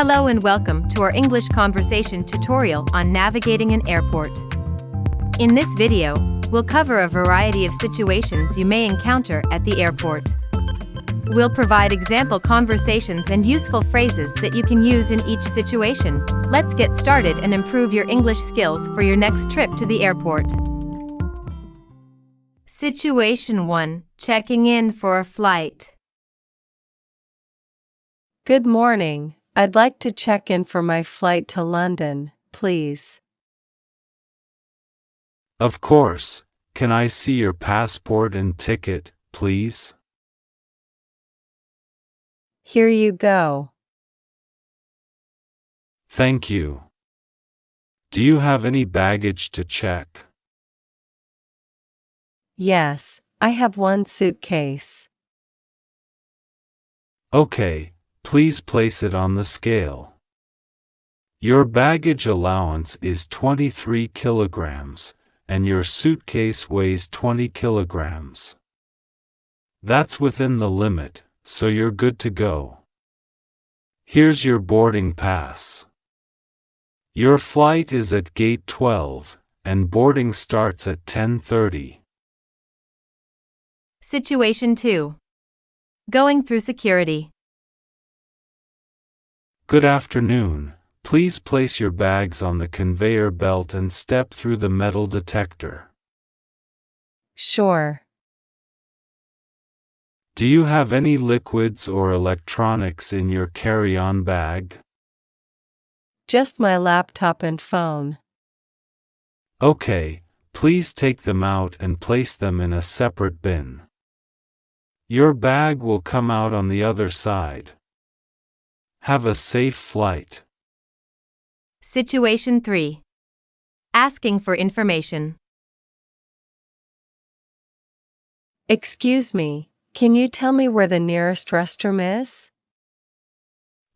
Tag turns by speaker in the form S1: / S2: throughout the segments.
S1: Hello and welcome to our English conversation tutorial on navigating an airport. In this video, we'll cover a variety of situations you may encounter at the airport. We'll provide example conversations and useful phrases that you can use in each situation. Let's get started and improve your English skills for your next trip to the airport. Situation 1. Checking in for a flight.
S2: Good morning. I'd like to check in for my flight to London, please.
S3: Of course. Can I see your passport and ticket, please?
S2: Here you go.
S3: Thank you. Do you have any baggage to check?
S2: Yes, I have one suitcase.
S3: Okay, please place it on the scale. Your baggage allowance is 23 kilograms, and your suitcase weighs 20 kilograms. That's within the limit, so you're good to go. Here's your boarding pass. Your flight is at gate 12, and boarding starts at 10:30.
S1: Situation 2. Going through security.
S3: Good afternoon. Please place your bags on the conveyor belt and step through the metal detector.
S2: Sure.
S3: Do you have any liquids or electronics in your carry-on bag?
S2: Just my laptop and phone.
S3: Okay, please take them out and place them in a separate bin. Your bag will come out on the other side. Have a safe flight.
S1: Situation 3. Asking for information.
S2: Excuse me, can you tell me where the nearest restroom is?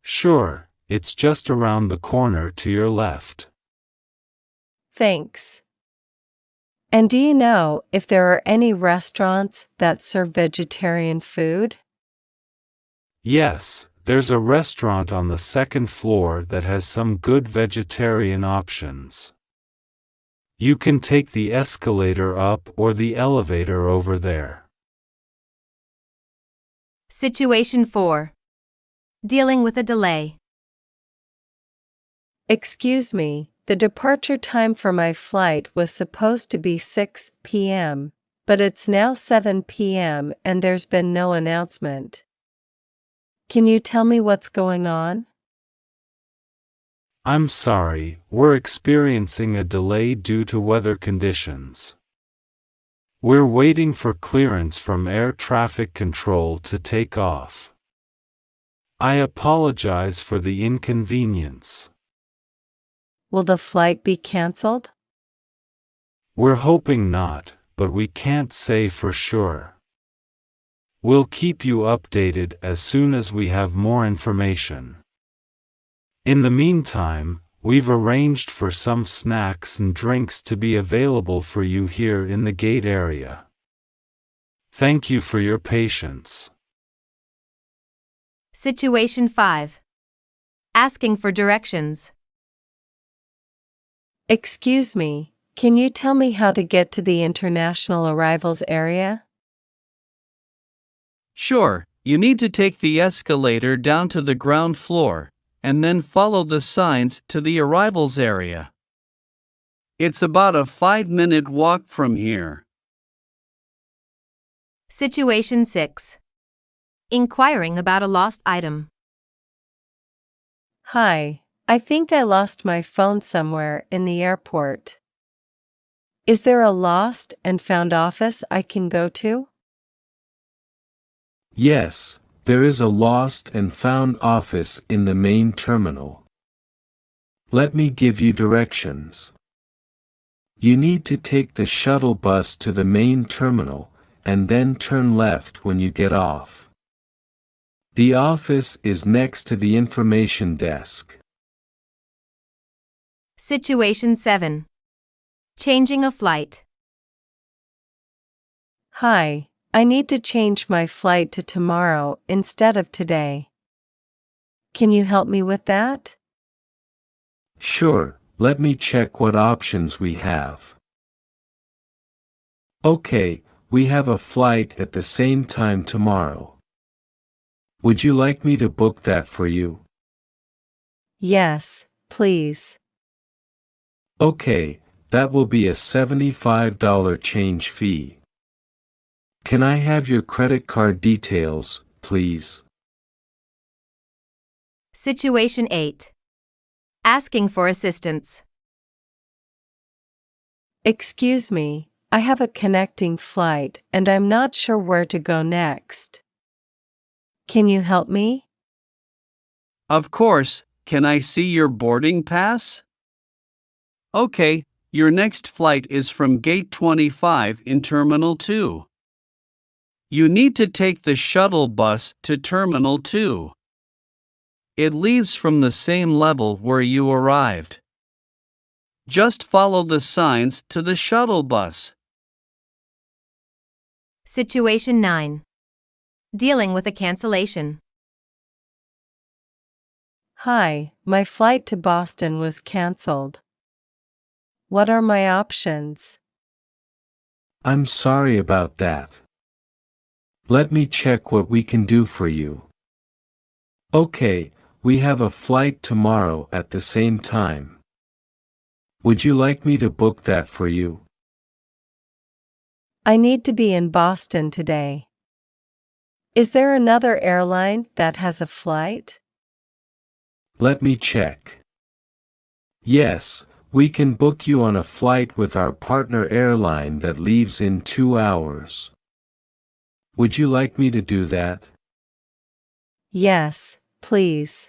S3: Sure, it's just around the corner to your left.
S2: Thanks. And do you know if there are any restaurants that serve vegetarian food?
S3: Yes, there's a restaurant on the second floor that has some good vegetarian options. You can take the escalator up or the elevator over there.
S1: Situation 4. Dealing with a delay.
S2: Excuse me, the departure time for my flight was supposed to be 6 p.m., but it's now 7 p.m. and there's been no announcement. Can you tell me what's going on?
S3: I'm sorry, we're experiencing a delay due to weather conditions. We're waiting for clearance from air traffic control to take off. I apologize for the inconvenience.
S2: Will the flight be canceled?
S3: We're hoping not, but we can't say for sure. We'll keep you updated as soon as we have more information. In the meantime, we've arranged for some snacks and drinks to be available for you here in the gate area. Thank you for your patience.
S1: Situation 5. Asking for directions.
S2: Excuse me, can you tell me how to get to the international arrivals area?
S4: Sure, you need to take the escalator down to the ground floor, and then follow the signs to the arrivals area. It's about a 5-minute walk from here.
S1: Situation 6. Inquiring about a lost item.
S2: Hi, I think I lost my phone somewhere in the airport. Is there a lost and found office I can go to?
S5: Yes, there is a lost and found office in the main terminal. Let me give you directions. You need to take the shuttle bus to the main terminal, and then turn left when you get off. The office is next to the information desk.
S1: Situation 7. Changing a flight.
S2: Hi, I need to change my flight to tomorrow instead of today. Can you help me with that?
S5: Sure, let me check what options we have. Okay, we have a flight at the same time tomorrow. Would you like me to book that for you?
S2: Yes, please.
S5: Okay, that will be a $75 change fee. Can I have your credit card details, please?
S1: Situation 8. Asking for assistance.
S2: Excuse me, I have a connecting flight and I'm not sure where to go next. Can you help me?
S4: Of course, can I see your boarding pass? Okay, your next flight is from Gate 25 in Terminal 2. You need to take the shuttle bus to Terminal 2. It leaves from the same level where you arrived. Just follow the signs to the shuttle bus.
S1: Situation 9. Dealing with a cancellation.
S2: Hi, my flight to Boston was canceled. What are my options?
S5: I'm sorry about that. Let me check what we can do for you. Okay, we have a flight tomorrow at the same time. Would you like me to book that for you?
S2: I need to be in Boston today. Is there another airline that has a flight?
S5: Let me check. Yes, we can book you on a flight with our partner airline that leaves in 2 hours. Would you like me to do that?
S2: Yes, please.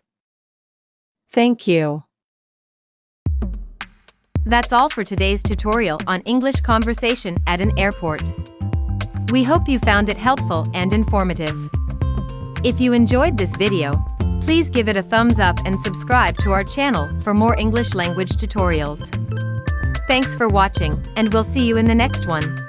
S2: Thank you.
S1: That's all for today's tutorial on English conversation at an airport. We hope you found it helpful and informative. If you enjoyed this video, please give it a thumbs up and subscribe to our channel for more English language tutorials. Thanks for watching, and we'll see you in the next one.